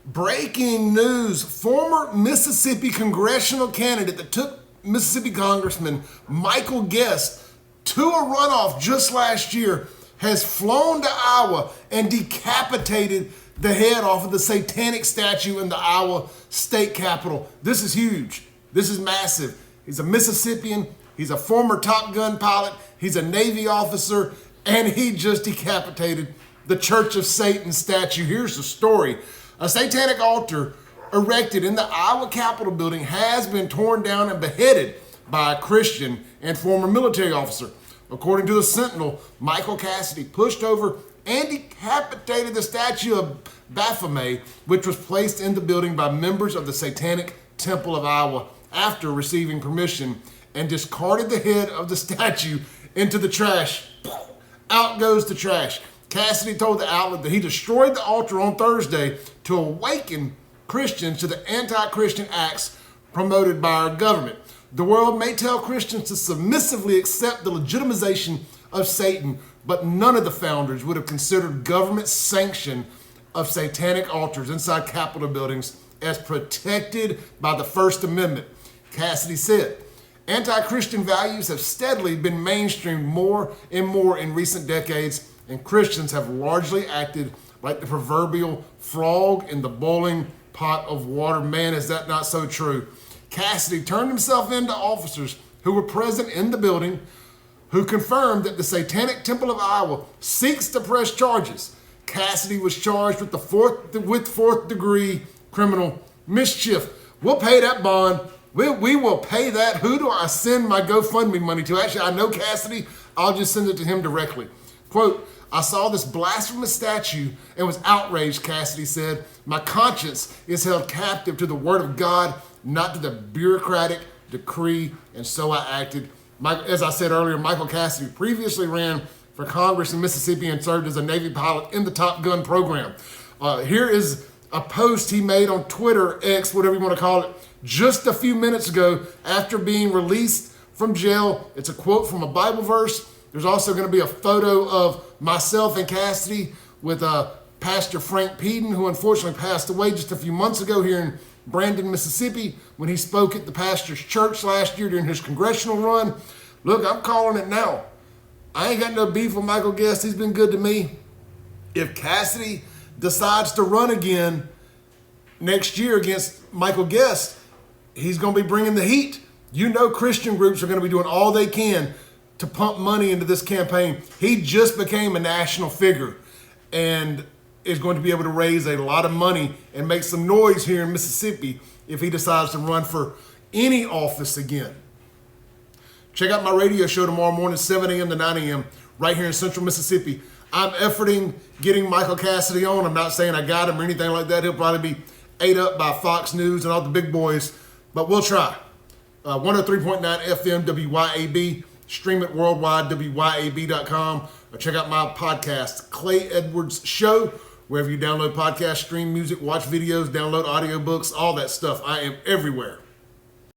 Breaking news. Former Mississippi congressional candidate that took Mississippi Congressman Michael Guest to a runoff just last year has flown to Iowa and decapitated the head off of the satanic statue in the Iowa state capitol. This is huge. This is massive. He's a Mississippian. He's a former Top Gun pilot. He's a Navy officer, and he just decapitated the Church of Satan statue. Here's the story. A satanic altar erected in the Iowa Capitol building has been torn down and beheaded by a Christian and former military officer. According to the Sentinel, Michael Cassidy pushed over and decapitated the statue of Baphomet, which was placed in the building by members of the Satanic Temple of Iowa after receiving permission, and discarded the head of the statue into the trash. Out goes the trash. Cassidy told the outlet that he destroyed the altar on Thursday to awaken Christians to the anti-Christian acts promoted by our government. The world may tell Christians to submissively accept the legitimization of Satan, but none of the founders would have considered government sanction of satanic altars inside Capitol buildings as protected by the First Amendment. Cassidy said, anti-Christian values have steadily been mainstreamed more and more in recent decades, and Christians have largely acted like the proverbial frog in the boiling pot of water. Man, is that not so true? Cassidy turned himself in to officers who were present in the building, who confirmed that the Satanic Temple of Iowa seeks to press charges. Cassidy was charged with fourth degree criminal mischief. We'll pay that bond. We will pay that. Who do I send my GoFundMe money to? Actually, I know Cassidy. I'll just send it to him directly. Quote, I saw this blasphemous statue and was outraged, Cassidy said. My conscience is held captive to the word of God, not to the bureaucratic decree, and so I acted. As I said earlier, Michael Cassidy previously ran for Congress in Mississippi and served as a Navy pilot in the Top Gun program. Here is a post he made on Twitter, X, whatever you want to call it, just a few minutes ago after being released from jail. It's a quote from a Bible verse. There's also going to be a photo of myself and Cassidy with Pastor Frank Peden, who unfortunately passed away just a few months ago here in Brandon, Mississippi, when he spoke at the pastor's church last year during his congressional run. Look, I'm calling it now. I ain't got no beef with Michael Guest. He's been good to me. If Cassidy decides to run again next year against Michael Guest, he's going to be bringing the heat. You know Christian groups are going to be doing all they can to pump money into this campaign. He just became a national figure and is going to be able to raise a lot of money and make some noise here in Mississippi if he decides to run for any office again. Check out my radio show tomorrow morning, 7 a.m. to 9 a.m. right here in Central Mississippi. I'm efforting getting Michael Cassidy on. I'm not saying I got him or anything like that. He'll probably be ate up by Fox News and all the big boys, but we'll try. 103.9 FM WYAB. Stream it worldwide, WYAB.com. Or check out my podcast, Clay Edwards Show, wherever you download podcasts, stream music, watch videos, download audiobooks, all that stuff. I am everywhere.